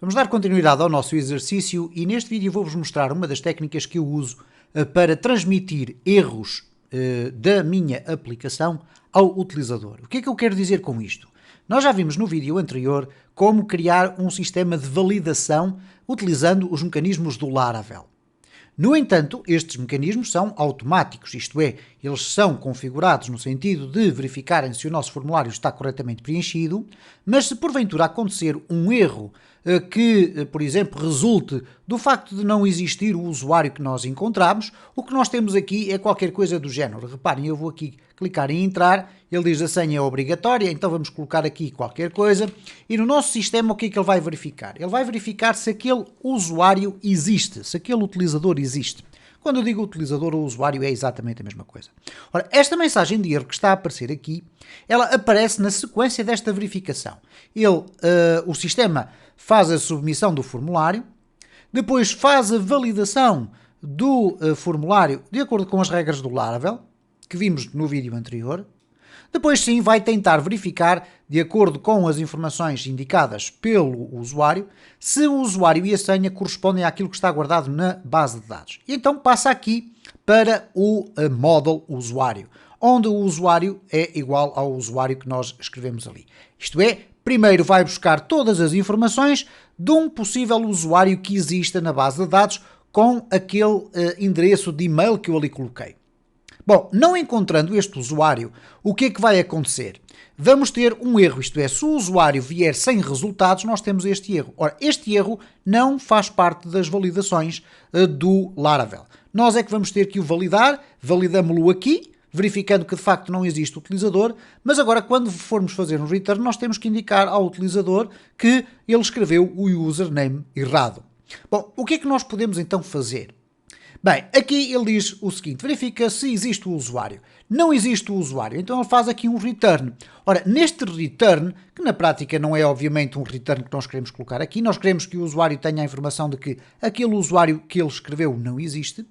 Vamos dar continuidade ao nosso exercício e neste vídeo vou-vos mostrar uma das técnicas que eu uso para transmitir erros da minha aplicação ao utilizador. O que é que eu quero dizer com isto? Nós já vimos no vídeo anterior como criar um sistema de validação utilizando os mecanismos do Laravel. No entanto, estes mecanismos são automáticos, isto é, eles são configurados no sentido de verificarem se o nosso formulário está corretamente preenchido, mas se porventura acontecer um erro que, por exemplo, resulte do facto de não existir o usuário que nós encontramos, o que nós temos aqui é qualquer coisa do género. Reparem, eu vou aqui clicar em entrar, ele diz a senha é obrigatória, então vamos colocar aqui qualquer coisa, e no nosso sistema o que é que ele vai verificar? Ele vai verificar se aquele usuário existe, se aquele utilizador existe. Quando eu digo utilizador ou usuário é exatamente a mesma coisa. Ora, esta mensagem de erro que está a aparecer aqui, ela aparece na sequência desta verificação. O sistema faz a submissão do formulário, depois faz a validação do formulário de acordo com as regras do Laravel, que vimos no vídeo anterior. Depois sim vai tentar verificar, de acordo com as informações indicadas pelo usuário, se o usuário e a senha correspondem àquilo que está guardado na base de dados. E então passa aqui para o model usuário, onde o usuário é igual ao usuário que nós escrevemos ali. Isto é, primeiro vai buscar todas as informações de um possível usuário que exista na base de dados com aquele endereço de e-mail que eu ali coloquei. Bom, não encontrando este usuário, o que é que vai acontecer? Vamos ter um erro, isto é, se o usuário vier sem resultados, nós temos este erro. Ora, este erro não faz parte das validações do Laravel. Nós é que vamos ter que o validar, validamos-lo aqui, verificando que de facto não existe utilizador, mas agora quando formos fazer um return, nós temos que indicar ao utilizador que ele escreveu o username errado. Bom, o que é que nós podemos então fazer? Bem, aqui ele diz o seguinte, verifica se existe o usuário. Não existe o usuário, então ele faz aqui um return. Ora, neste return, que na prática não é obviamente um return que nós queremos colocar aqui, nós queremos que o usuário tenha a informação de que aquele usuário que ele escreveu não existe,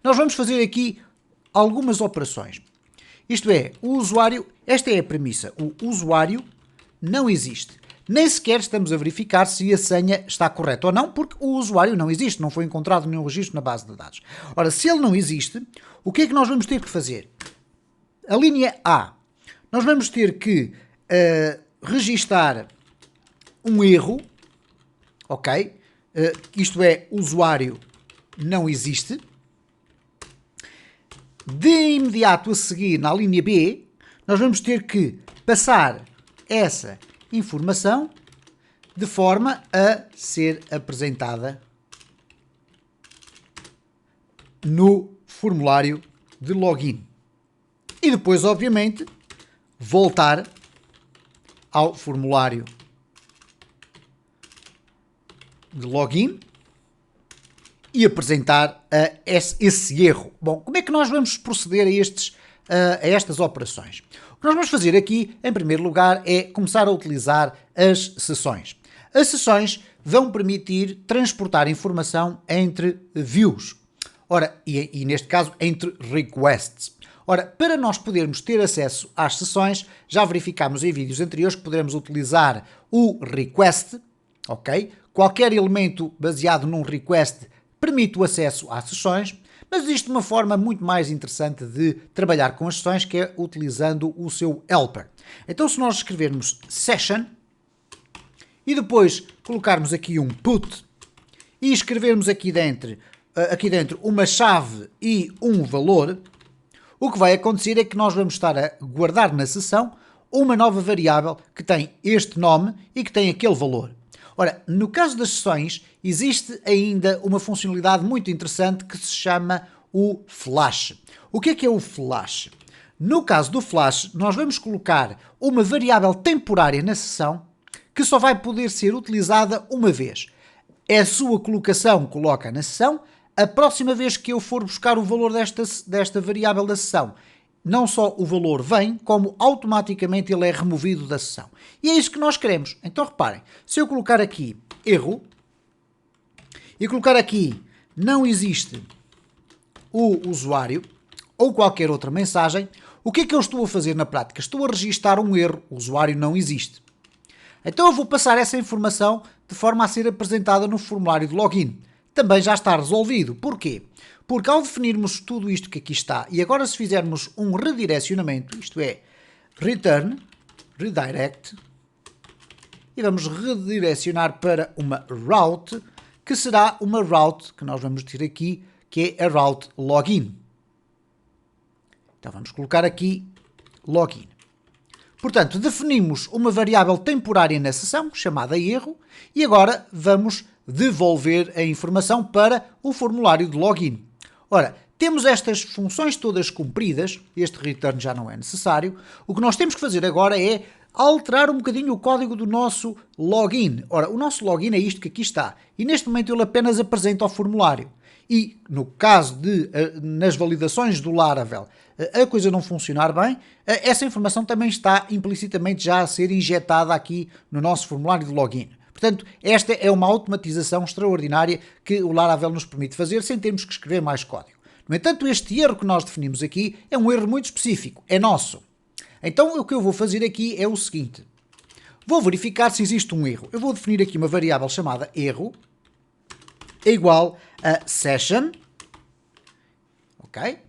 nós vamos fazer aqui algumas operações. Isto é, o usuário, esta é a premissa, o usuário não existe. Nem sequer estamos a verificar se a senha está correta ou não, porque o usuário não existe, não foi encontrado nenhum registro na base de dados. Ora, se ele não existe, o que é que nós vamos ter que fazer? A linha A, nós vamos ter que registar um erro, ok? Isto é, usuário não existe. De imediato a seguir, na linha B, nós vamos ter que passar essa informação de forma a ser apresentada no formulário de login. E depois, obviamente, voltar ao formulário de login e apresentar esse erro. Bom, como é que nós vamos proceder a estas operações? O que nós vamos fazer aqui, em primeiro lugar, é começar a utilizar as sessões. As sessões vão permitir transportar informação entre views. Ora, e neste caso, entre requests. Ora, para nós podermos ter acesso às sessões, já verificámos em vídeos anteriores que poderemos utilizar o request, ok? Qualquer elemento baseado num request permite o acesso às sessões, mas existe uma forma muito mais interessante de trabalhar com as sessões, que é utilizando o seu helper. Então, se nós escrevermos session e depois colocarmos aqui um put e escrevermos aqui dentro uma chave e um valor, o que vai acontecer é que nós vamos estar a guardar na sessão uma nova variável que tem este nome e que tem aquele valor. Ora, no caso das sessões, existe ainda uma funcionalidade muito interessante que se chama o flash. O que é o flash? No caso do flash, nós vamos colocar uma variável temporária na sessão que só vai poder ser utilizada uma vez. É a sua colocação coloca na sessão, a próxima vez que eu for buscar o valor desta variável da sessão, não só o valor vem, como automaticamente ele é removido da sessão. E é isso que nós queremos. Então reparem, se eu colocar aqui erro e colocar aqui não existe o usuário ou qualquer outra mensagem, o que é que eu estou a fazer na prática? Estou a registar um erro, o usuário não existe. Então eu vou passar essa informação de forma a ser apresentada no formulário de login. Também já está resolvido. Porquê? Porque ao definirmos tudo isto que aqui está, e agora se fizermos um redirecionamento, isto é, return, redirect, e vamos redirecionar para uma route, que será uma route que nós vamos ter aqui, que é a route login. Então vamos colocar aqui login. Portanto, definimos uma variável temporária na sessão, chamada erro, e agora vamos devolver a informação para o formulário de login. Ora, temos estas funções todas cumpridas, este return já não é necessário, o que nós temos que fazer agora é alterar um bocadinho o código do nosso login. Ora, o nosso login é isto que aqui está, e neste momento ele apenas apresenta o formulário. E no caso de, nas validações do Laravel, a coisa não funcionar bem, essa informação também está implicitamente já a ser injetada aqui no nosso formulário de login. Portanto, esta é uma automatização extraordinária que o Laravel nos permite fazer sem termos que escrever mais código. No entanto, este erro que nós definimos aqui é um erro muito específico, é nosso. Então, o que eu vou fazer aqui é o seguinte. Vou verificar se existe um erro. Eu vou definir aqui uma variável chamada erro, é igual a session, ok?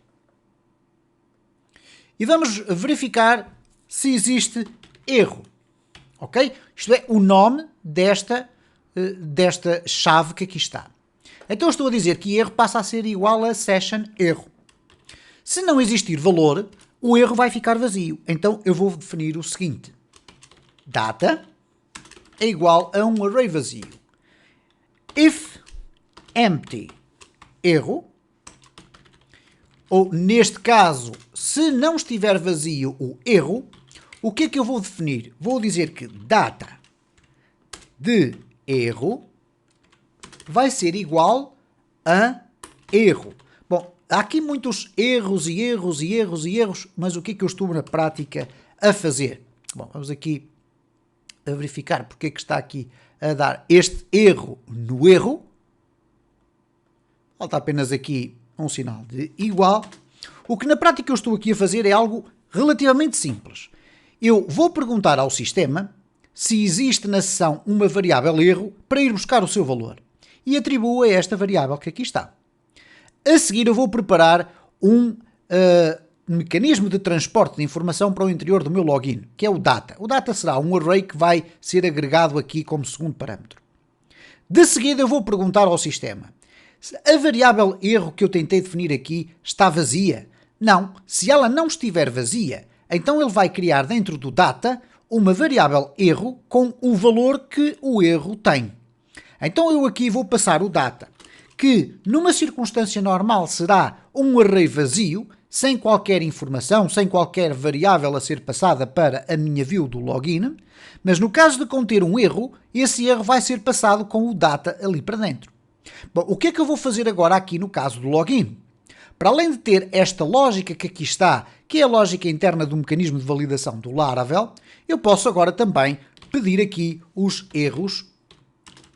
E vamos verificar se existe erro, ok? Isto é o nome desta chave que aqui está. Então eu estou a dizer que erro passa a ser igual a session erro. Se não existir valor, o erro vai ficar vazio. Então eu vou definir o seguinte. Data é igual a um array vazio. If empty erro, ou neste caso, se não estiver vazio o erro, o que é que eu vou definir? Vou dizer que data de erro vai ser igual a erro. Bom, há aqui muitos erros e erros e erros e erros, mas o que é que eu estou na prática a fazer? Bom, vamos aqui a verificar porque é que está aqui a dar este erro no erro. Falta apenas aqui um sinal de igual. O que na prática eu estou aqui a fazer é algo relativamente simples. Eu vou perguntar ao sistema se existe na sessão uma variável erro para ir buscar o seu valor. E atribuo a esta variável que aqui está. A seguir eu vou preparar um mecanismo de transporte de informação para o interior do meu login, que é o data. O data será um array que vai ser agregado aqui como segundo parâmetro. De seguida eu vou perguntar ao sistema se a variável erro que eu tentei definir aqui está vazia. Não, se ela não estiver vazia, então ele vai criar dentro do data uma variável erro com o valor que o erro tem. Então eu aqui vou passar o data, que numa circunstância normal será um array vazio, sem qualquer informação, sem qualquer variável a ser passada para a minha view do login, mas no caso de conter um erro, esse erro vai ser passado com o data ali para dentro. Bom, o que é que eu vou fazer agora aqui no caso do login? Para além de ter esta lógica que aqui está, que é a lógica interna do mecanismo de validação do Laravel, eu posso agora também pedir aqui os erros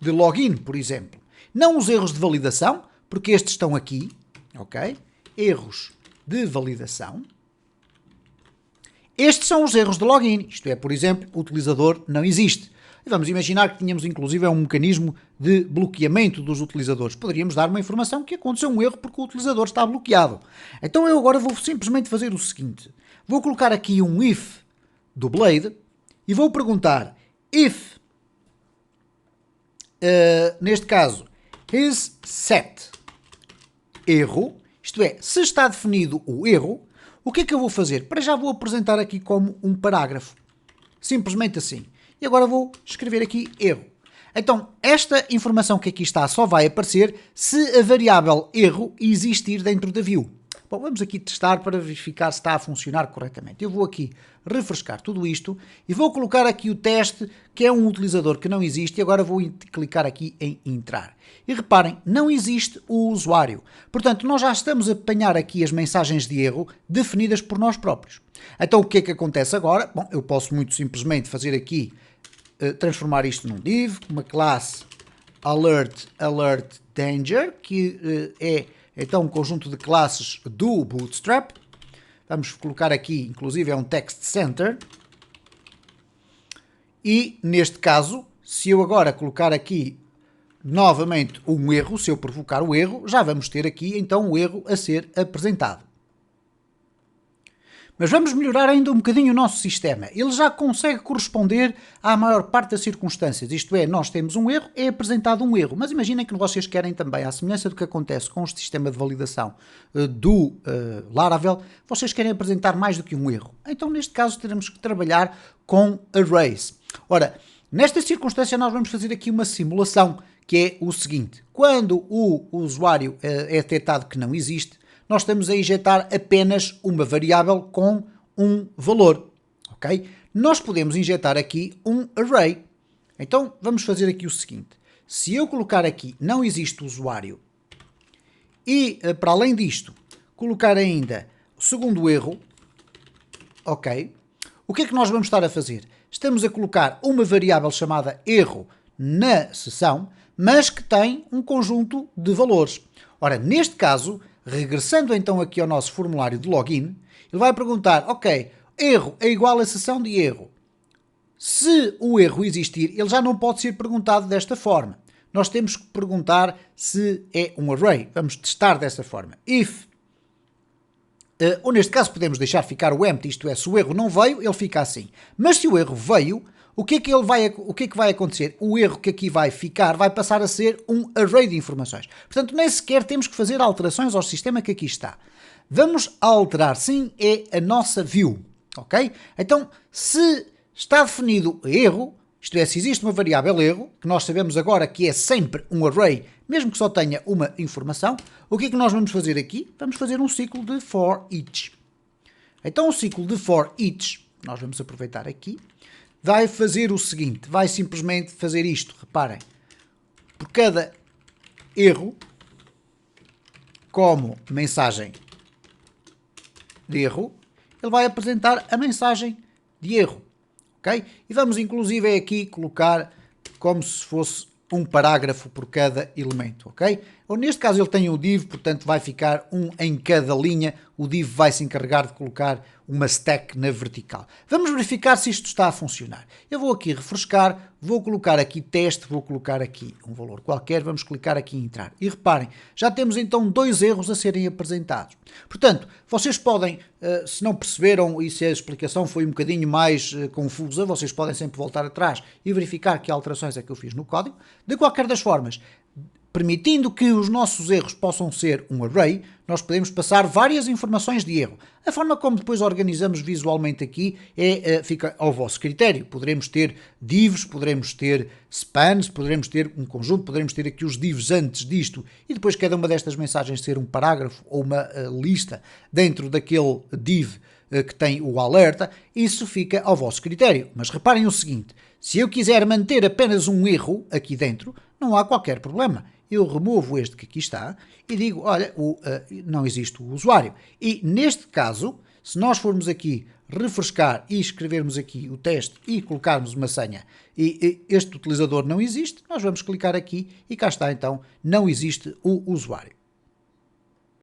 de login, por exemplo. Não os erros de validação, porque estes estão aqui, ok? Erros de validação. Estes são os erros de login, isto é, por exemplo, o utilizador não existe. E vamos imaginar que tínhamos inclusive um mecanismo de bloqueamento dos utilizadores. Poderíamos dar uma informação que aconteceu um erro porque o utilizador está bloqueado. Então eu agora vou simplesmente fazer o seguinte. Vou colocar aqui um if do Blade e vou perguntar if, neste caso, is set erro, isto é, se está definido o erro, o que é que eu vou fazer? Para já vou apresentar aqui como um parágrafo. Simplesmente assim. E agora vou escrever aqui erro. Então, esta informação que aqui está só vai aparecer se a variável erro existir dentro da view. Bom, vamos aqui testar para verificar se está a funcionar corretamente. Eu vou aqui refrescar tudo isto e vou colocar aqui o teste, que é um utilizador que não existe, e agora vou clicar aqui em entrar. E reparem, não existe o usuário. Portanto, nós já estamos a apanhar aqui as mensagens de erro definidas por nós próprios. Então, o que é que acontece agora? Bom, eu posso muito simplesmente fazer aqui, transformar isto num div, uma classe alert danger, que é então um conjunto de classes do Bootstrap. Vamos colocar aqui, inclusive é um text center. E neste caso, se eu agora colocar aqui novamente um erro, se eu provocar o erro, já vamos ter aqui então o erro a ser apresentado. Mas vamos melhorar ainda um bocadinho o nosso sistema. Ele já consegue corresponder à maior parte das circunstâncias. Isto é, nós temos um erro, é apresentado um erro. Mas imaginem que vocês querem também, à semelhança do que acontece com o sistema de validação do Laravel, vocês querem apresentar mais do que um erro. Então, neste caso, teremos que trabalhar com arrays. Ora, nesta circunstância, nós vamos fazer aqui uma simulação, que é o seguinte. Quando o usuário é detectado que não existe, nós estamos a injetar apenas uma variável com um valor, ok? Nós podemos injetar aqui um array. Então, vamos fazer aqui o seguinte. Se eu colocar aqui não existe usuário e, para além disto, colocar ainda o segundo erro, ok? O que é que nós vamos estar a fazer? Estamos a colocar uma variável chamada erro na seção, mas que tem um conjunto de valores. Ora, neste caso, regressando então aqui ao nosso formulário de login, ele vai perguntar, ok, erro é igual a seção de erro. Se o erro existir, ele já não pode ser perguntado desta forma. Nós temos que perguntar se é um array. Vamos testar dessa forma. If, ou neste caso podemos deixar ficar o empty, isto é, se o erro não veio, ele fica assim. Mas se o erro veio, o que é que vai acontecer? O erro que aqui vai ficar vai passar a ser um array de informações. Portanto, nem sequer temos que fazer alterações ao sistema que aqui está. Vamos alterar, sim, é a nossa view, ok? Então, se está definido erro, isto é, se existe uma variável erro, que nós sabemos agora que é sempre um array, mesmo que só tenha uma informação, o que é que nós vamos fazer aqui? Vamos fazer um ciclo de for each. Então, o ciclo de for each, nós vamos aproveitar aqui, vai fazer o seguinte, vai simplesmente fazer isto, reparem, por cada erro, como mensagem de erro, ele vai apresentar a mensagem de erro, ok? E vamos inclusive aqui colocar como se fosse um parágrafo por cada elemento, ok? Ou neste caso ele tem um div, portanto vai ficar um em cada linha, o div vai se encarregar de colocar uma stack na vertical. Vamos verificar se isto está a funcionar. Eu vou aqui refrescar, vou colocar aqui teste, vou colocar aqui um valor qualquer, vamos clicar aqui em entrar. E reparem, já temos então 2 erros a serem apresentados. Portanto, vocês podem, se não perceberam e se a explicação foi um bocadinho mais confusa, vocês podem sempre voltar atrás e verificar que alterações é que eu fiz no código. De qualquer das formas, permitindo que os nossos erros possam ser um array, nós podemos passar várias informações de erro. A forma como depois organizamos visualmente aqui fica ao vosso critério. Poderemos ter divs, poderemos ter spans, poderemos ter um conjunto, poderemos ter aqui os divs antes disto e depois cada uma destas mensagens ser um parágrafo ou uma lista dentro daquele div que tem o alerta. Isso fica ao vosso critério. Mas reparem o seguinte, se eu quiser manter apenas um erro aqui dentro, não há qualquer problema. Eu removo este que aqui está e digo, olha, não existe o usuário. E neste caso, se nós formos aqui refrescar e escrevermos aqui o teste e colocarmos uma senha e este utilizador não existe, nós vamos clicar aqui e cá está então, não existe o usuário.